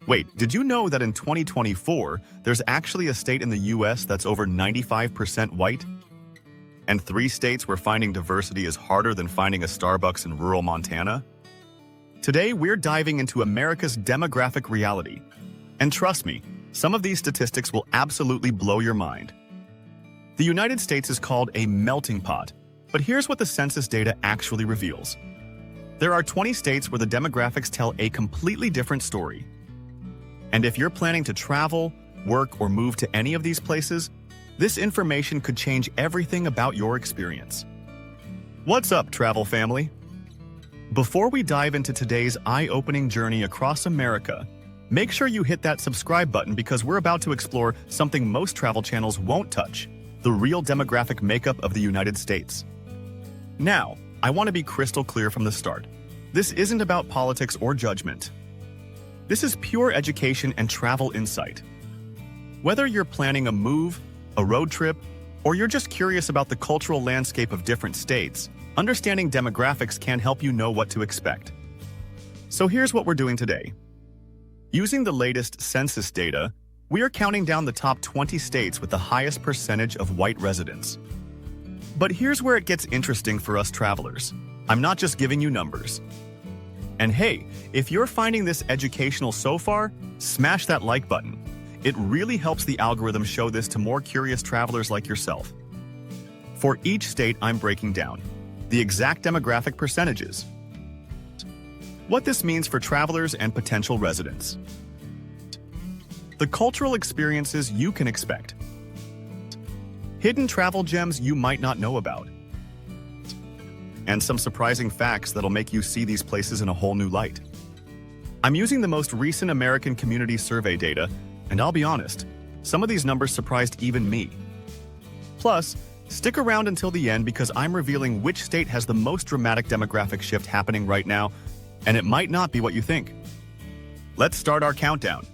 Wait, did you know that in 2024, there's actually a state in the US that's over 95% white? And 3 states where finding diversity is harder than finding a Starbucks in rural Montana? Today, we're diving into America's demographic reality. And trust me, some of these statistics will absolutely blow your mind. The United States is called a melting pot, but here's what the census data actually reveals. There are 20 states where the demographics tell a completely different story. And if you're planning to travel, work, or move to any of these places, this information could change everything about your experience. What's up, travel family? Before we dive into today's eye-opening journey across America, make sure you hit that subscribe button because we're about to explore something most travel channels won't touch: the real demographic makeup of the United States. Now, I want to be crystal clear from the start. This isn't about politics or judgment. This is pure education and travel insight. Whether you're planning a move, a road trip, or you're just curious about the cultural landscape of different states, understanding demographics can help you know what to expect. So here's what we're doing today. Using the latest census data, we are counting down the top 20 states with the highest percentage of white residents. But here's where it gets interesting for us travelers. I'm not just giving you numbers. And hey, if you're finding this educational so far, smash that like button. It really helps the algorithm show this to more curious travelers like yourself. For each state, I'm breaking down the exact demographic percentages, what this means for travelers and potential residents, the cultural experiences you can expect, hidden travel gems you might not know about, and some surprising facts that'll make you see these places in a whole new light. I'm using the most recent American Community Survey data, and I'll be honest, some of these numbers surprised even me. Plus, stick around until the end because I'm revealing which state has the most dramatic demographic shift happening right now, and it might not be what you think. Let's start our countdown.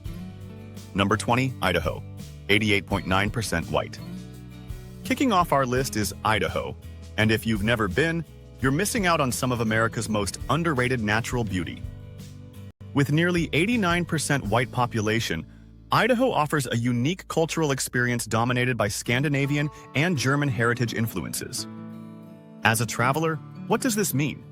Number 20, Idaho, 88.9% white. Kicking off our list is Idaho, and if you've never been, you're missing out on some of America's most underrated natural beauty. With nearly 89% white population, Idaho offers a unique cultural experience dominated by Scandinavian and German heritage influences. As a traveler, what does this mean?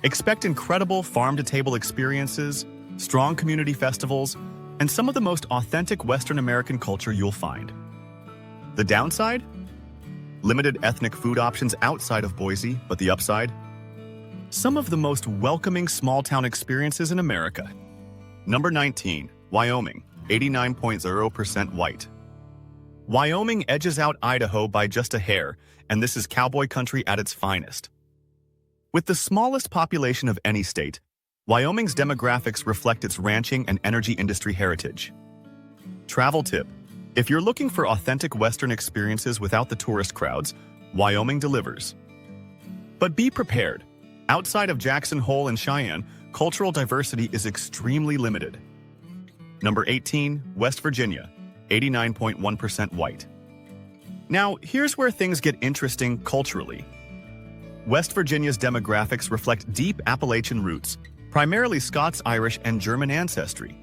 Expect incredible farm-to-table experiences, strong community festivals, and some of the most authentic Western American culture you'll find. The downside? Limited ethnic food options outside of Boise, but the upside? Some of the most welcoming small-town experiences in America. Number 19, Wyoming, 89.0% white. Wyoming edges out Idaho by just a hair, and this is cowboy country at its finest. With the smallest population of any state, Wyoming's demographics reflect its ranching and energy industry heritage. Travel tip: if you're looking for authentic Western experiences without the tourist crowds, Wyoming delivers. But be prepared. Outside of Jackson Hole and Cheyenne, cultural diversity is extremely limited. Number 18, West Virginia, 89.1% white. Now, here's where things get interesting culturally. West Virginia's demographics reflect deep Appalachian roots, primarily Scots, Irish, and German ancestry.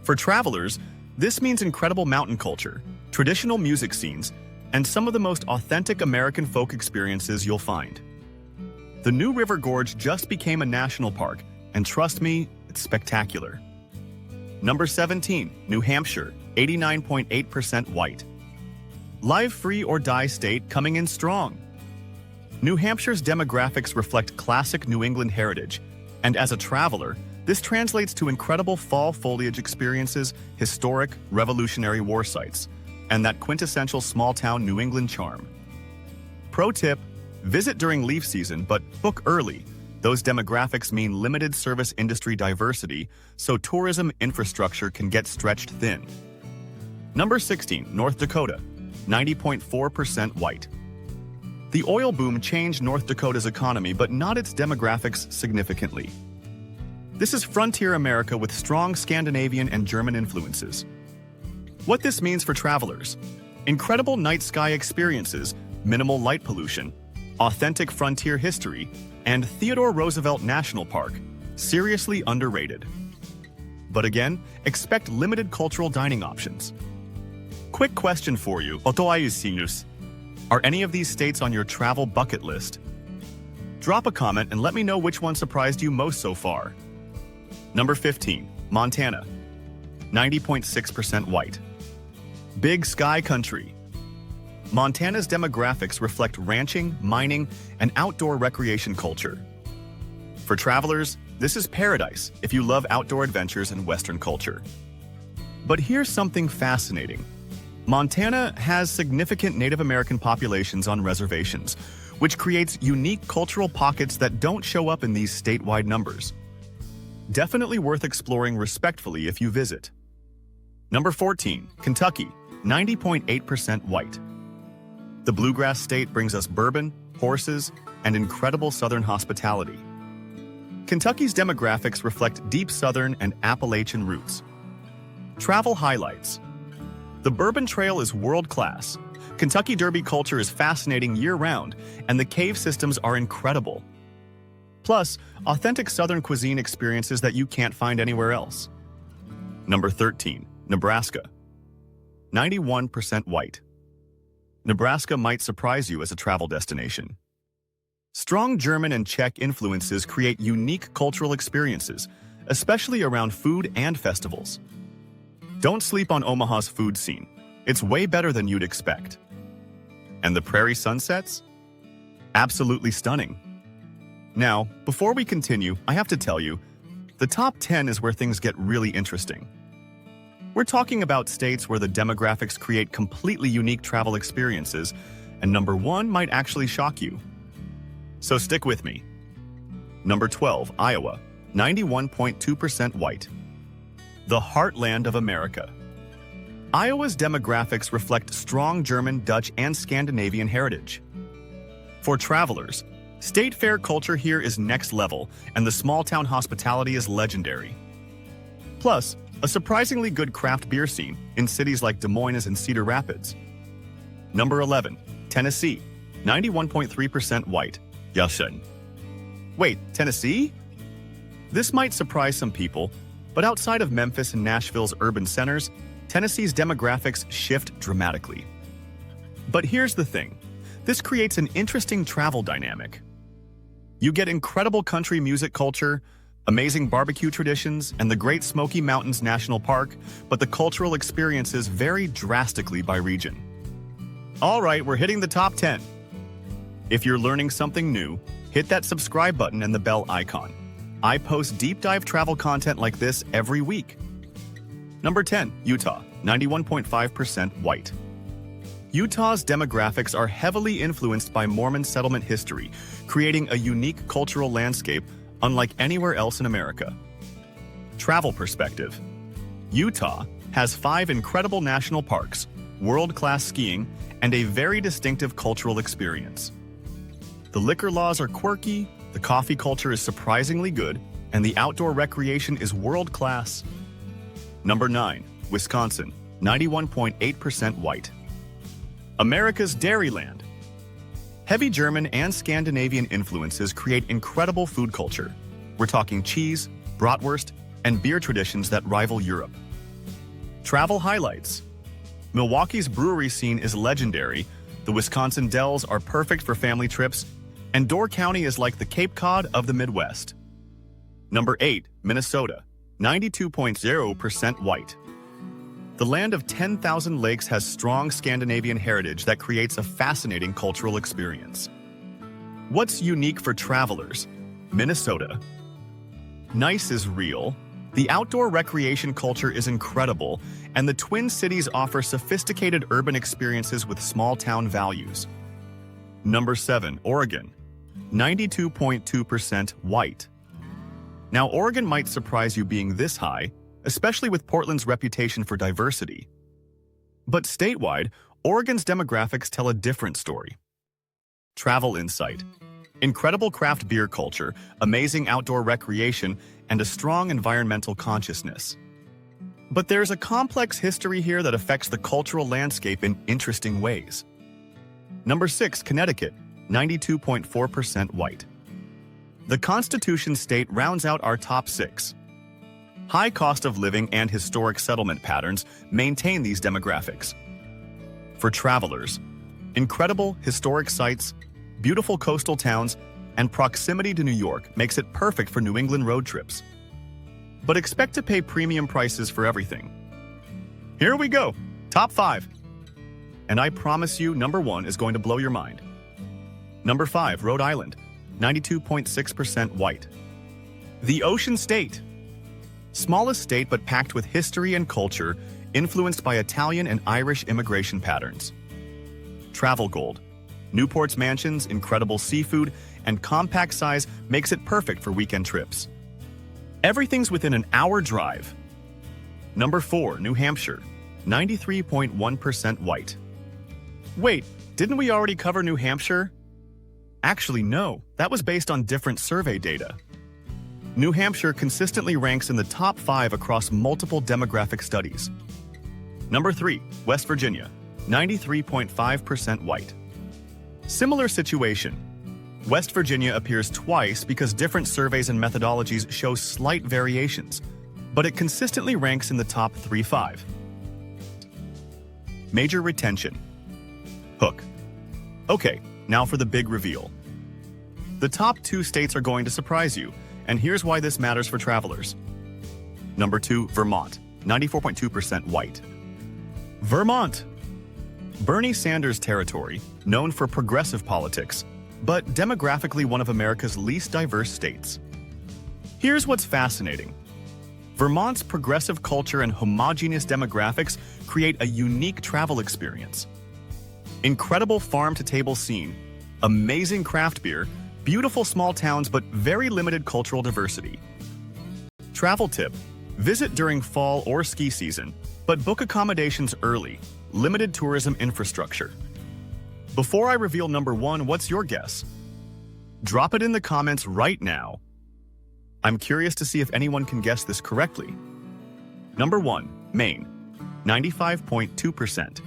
For travelers, this means incredible mountain culture, traditional music scenes, and some of the most authentic American folk experiences you'll find. The New River Gorge just became a national park, and trust me, it's spectacular. Number 17, New Hampshire, 89.8% white. Live free or die state coming in strong. New Hampshire's demographics reflect classic New England heritage, and as a traveler, this translates to incredible fall foliage experiences, historic Revolutionary War sites, and that quintessential small-town New England charm. Pro tip: visit during leaf season, but book early. Those demographics mean limited service industry diversity, so tourism infrastructure can get stretched thin. Number 16, North Dakota, 90.4% white. The oil boom changed North Dakota's economy, but not its demographics significantly. This is frontier America with strong Scandinavian and German influences. What this means for travelers: incredible night sky experiences, minimal light pollution, authentic frontier history, and Theodore Roosevelt National Park, seriously underrated. But again, expect limited cultural dining options. Quick question for you. Are any of these states on your travel bucket list? Drop a comment and let me know which one surprised you most so far. Number 15, Montana. 90.6% white. Big Sky Country. Montana's demographics reflect ranching, mining, and outdoor recreation culture. For travelers, this is paradise if you love outdoor adventures and Western culture. But here's something fascinating. Montana has significant Native American populations on reservations, which creates unique cultural pockets that don't show up in these statewide numbers. Definitely worth exploring respectfully if you visit. Number 14, Kentucky, 90.8% white. The Bluegrass State brings us bourbon, horses, and incredible Southern hospitality. Kentucky's demographics reflect deep Southern and Appalachian roots. Travel highlights. The Bourbon Trail is world-class. Kentucky Derby culture is fascinating year-round, and the cave systems are incredible. Plus, authentic Southern cuisine experiences that you can't find anywhere else. Number 13, Nebraska. 91% white. Nebraska might surprise you as a travel destination. Strong German and Czech influences create unique cultural experiences, especially around food and festivals. Don't sleep on Omaha's food scene. It's way better than you'd expect. And the prairie sunsets? Absolutely stunning. Now, before we continue, I have to tell you, the top 10 is where things get really interesting. We're talking about states where the demographics create completely unique travel experiences, and number 1 might actually shock you. So stick with me. Number 12, Iowa, 91.2% white. The heartland of America. Iowa's demographics reflect strong German, Dutch, and Scandinavian heritage. For travelers, state fair culture here is next level, and the small-town hospitality is legendary. Plus, a surprisingly good craft beer scene in cities like Des Moines and Cedar Rapids. Number 11, Tennessee, 91.3% white. Yashin. Wait, Tennessee? This might surprise some people, but outside of Memphis and Nashville's urban centers, Tennessee's demographics shift dramatically. But here's the thing. This creates an interesting travel dynamic. You get incredible country music culture, amazing barbecue traditions, and the Great Smoky Mountains National Park, but the cultural experiences vary drastically by region. All right, we're hitting the top 10. If you're learning something new, hit that subscribe button and the bell icon. I post deep dive travel content like this every week. Number 10, Utah, 91.5% white. Utah's demographics are heavily influenced by Mormon settlement history, creating a unique cultural landscape unlike anywhere else in America. Travel perspective. Utah has 5 incredible national parks, world-class skiing, and a very distinctive cultural experience. The liquor laws are quirky, the coffee culture is surprisingly good, and the outdoor recreation is world-class. Number 9, Wisconsin, 91.8% white. America's Dairyland. Heavy German and Scandinavian influences create incredible food culture. We're talking cheese, bratwurst, and beer traditions that rival Europe. Travel highlights. Milwaukee's brewery scene is legendary, the Wisconsin Dells are perfect for family trips, and Door County is like the Cape Cod of the Midwest. Number 8, Minnesota, 92.0% white. The land of 10,000 lakes has strong Scandinavian heritage that creates a fascinating cultural experience. What's unique for travelers? Minnesota. Nice is real, the outdoor recreation culture is incredible, and the Twin Cities offer sophisticated urban experiences with small-town values. Number 7, Oregon, 92.2% white. Now, Oregon might surprise you being this high, especially with Portland's reputation for diversity. But statewide, Oregon's demographics tell a different story. Travel insight. Incredible craft beer culture, amazing outdoor recreation, and a strong environmental consciousness. But there's a complex history here that affects the cultural landscape in interesting ways. Number 6, Connecticut, 92.4% white. The Constitution state rounds out our top 6. High cost of living and historic settlement patterns maintain these demographics. For travelers, incredible historic sites, beautiful coastal towns, and proximity to New York makes it perfect for New England road trips. But expect to pay premium prices for everything. Here we go, top 5. And I promise you, number 1 is going to blow your mind. Number 5, Rhode Island, 92.6% white. The Ocean State. Smallest state but packed with history and culture, influenced by Italian and Irish immigration patterns. Travel gold. Newport's mansions, incredible seafood, and compact size makes it perfect for weekend trips. Everything's within an hour drive. Number 4, New Hampshire, 93.1% white. Wait, didn't we already cover New Hampshire? Actually, no, that was based on different survey data. New Hampshire consistently ranks in the top 5 across multiple demographic studies. Number 3, West Virginia, 93.5% white. Similar situation. West Virginia appears twice because different surveys and methodologies show slight variations, but it consistently ranks in the top 3-5. Major retention. Hook. Okay, now for the big reveal. The top 2 states are going to surprise you, and here's why this matters for travelers. Number 2, Vermont, 94.2% white. Vermont. Bernie Sanders' territory, known for progressive politics, but demographically one of America's least diverse states. Here's what's fascinating. Vermont's progressive culture and homogeneous demographics create a unique travel experience. Incredible farm-to-table scene, amazing craft beer, beautiful small towns, but very limited cultural diversity. Travel tip: visit during fall or ski season, but book accommodations early. Limited tourism infrastructure. Before I reveal number 1, what's your guess? Drop it in the comments right now. I'm curious to see if anyone can guess this correctly. Number 1, Maine, 95.2%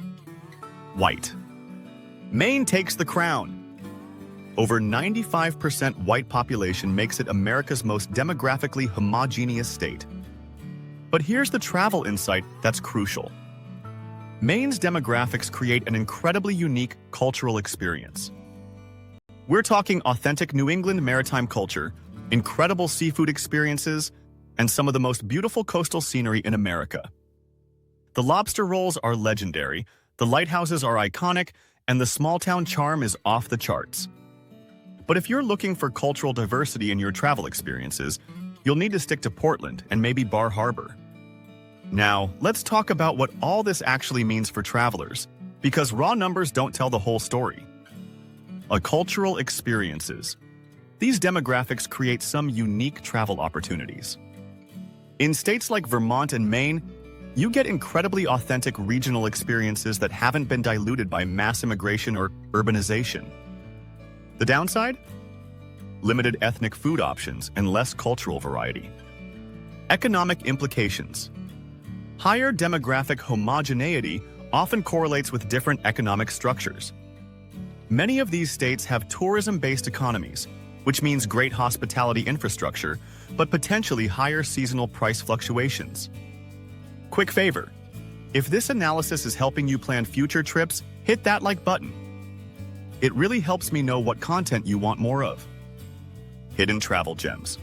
white. Maine takes the crown. Over 95% white population makes it America's most demographically homogeneous state. But here's the travel insight that's crucial. Maine's demographics create an incredibly unique cultural experience. We're talking authentic New England maritime culture, incredible seafood experiences, and some of the most beautiful coastal scenery in America. The lobster rolls are legendary, the lighthouses are iconic, and the small-town charm is off the charts. But if you're looking for cultural diversity in your travel experiences, you'll need to stick to Portland and maybe Bar Harbor. Now, let's talk about what all this actually means for travelers, because raw numbers don't tell the whole story. Cultural experiences. These demographics create some unique travel opportunities. In states like Vermont and Maine, you get incredibly authentic regional experiences that haven't been diluted by mass immigration or urbanization. The downside? Limited ethnic food options and less cultural variety. Economic implications. Higher demographic homogeneity often correlates with different economic structures. Many of these states have tourism-based economies, which means great hospitality infrastructure, but potentially higher seasonal price fluctuations. Quick favor: if this analysis is helping you plan future trips, hit that like button. It really helps me know what content you want more of. Hidden travel gems.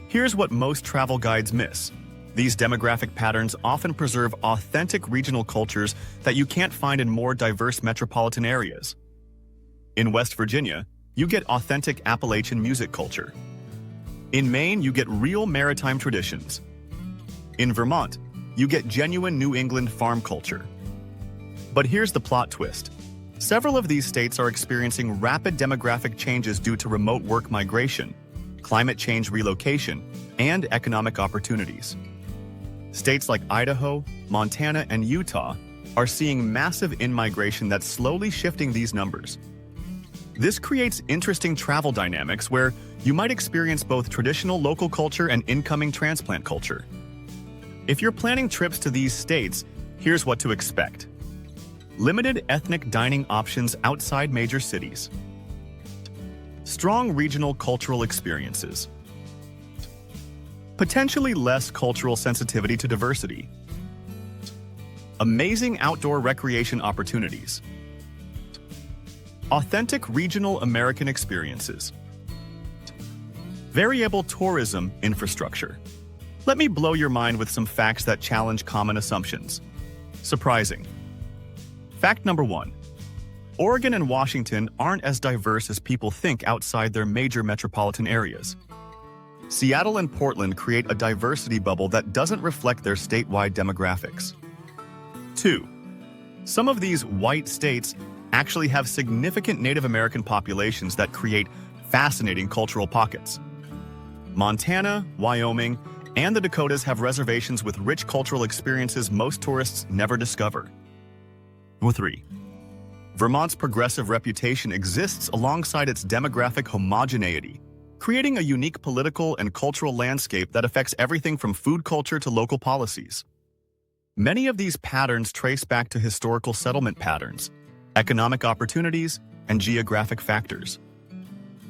Here's what most travel guides miss. These demographic patterns often preserve authentic regional cultures that you can't find in more diverse metropolitan areas. In West Virginia, you get authentic Appalachian music culture. In Maine, you get real maritime traditions. In Vermont, you get genuine New England farm culture. But here's the plot twist. Several of these states are experiencing rapid demographic changes due to remote work migration, climate change relocation, and economic opportunities. States like Idaho, Montana, and Utah are seeing massive in-migration that's slowly shifting these numbers. This creates interesting travel dynamics where you might experience both traditional local culture and incoming transplant culture. If you're planning trips to these states, here's what to expect. Limited ethnic dining options outside major cities. Strong regional cultural experiences. Potentially less cultural sensitivity to diversity. Amazing outdoor recreation opportunities. Authentic regional American experiences. Variable tourism infrastructure. Let me blow your mind with some facts that challenge common assumptions. Surprising. Fact number 1. Oregon and Washington aren't as diverse as people think outside their major metropolitan areas. Seattle and Portland create a diversity bubble that doesn't reflect their statewide demographics. 2. Some of these white states actually have significant Native American populations that create fascinating cultural pockets. Montana, Wyoming, and the Dakotas have reservations with rich cultural experiences most tourists never discover. 3. Vermont's progressive reputation exists alongside its demographic homogeneity, creating a unique political and cultural landscape that affects everything from food culture to local policies. Many of these patterns trace back to historical settlement patterns, economic opportunities, and geographic factors.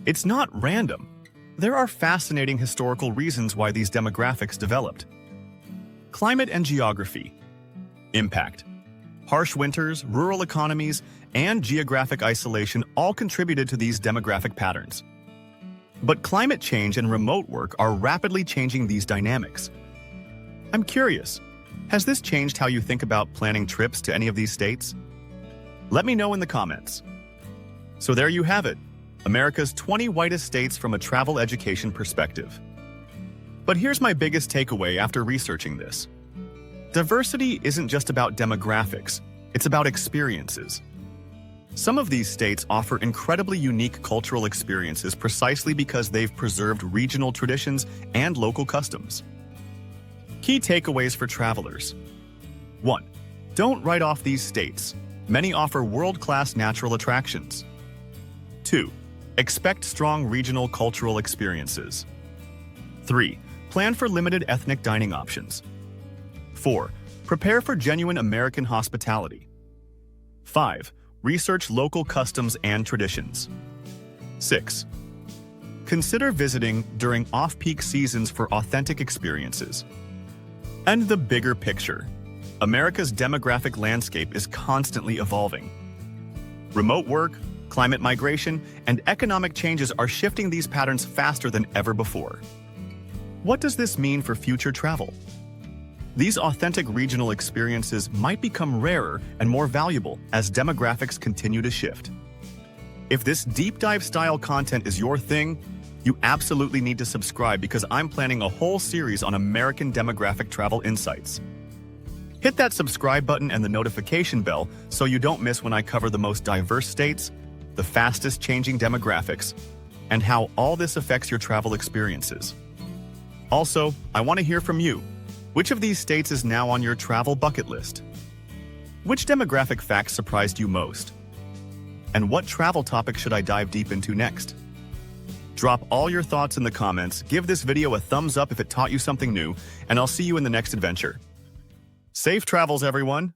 It's not random. There are fascinating historical reasons why these demographics developed. Climate and geography. Impact. Harsh winters, rural economies, and geographic isolation all contributed to these demographic patterns. But climate change and remote work are rapidly changing these dynamics. I'm curious, has this changed how you think about planning trips to any of these states? Let me know in the comments. So there you have it, America's 20 whitest states from a travel education perspective. But here's my biggest takeaway after researching this. Diversity isn't just about demographics, it's about experiences. Some of these states offer incredibly unique cultural experiences precisely because they've preserved regional traditions and local customs. Key takeaways for travelers. 1. Don't write off these states. Many offer world-class natural attractions. 2. Expect strong regional cultural experiences. 3. Plan for limited ethnic dining options. 4. Prepare for genuine American hospitality. 5. Research local customs and traditions. 6. Consider visiting during off-peak seasons for authentic experiences. And the bigger picture. America's demographic landscape is constantly evolving. Remote work, climate migration, and economic changes are shifting these patterns faster than ever before. What does this mean for future travel? These authentic regional experiences might become rarer and more valuable as demographics continue to shift. If this deep dive style content is your thing, you absolutely need to subscribe because I'm planning a whole series on American demographic travel insights. Hit that subscribe button and the notification bell so you don't miss when I cover the most diverse states, the fastest changing demographics, and how all this affects your travel experiences. Also, I want to hear from you. Which of these states is now on your travel bucket list? Which demographic facts surprised you most? And what travel topic should I dive deep into next? Drop all your thoughts in the comments, give this video a thumbs up if it taught you something new, and I'll see you in the next adventure. Safe travels, everyone!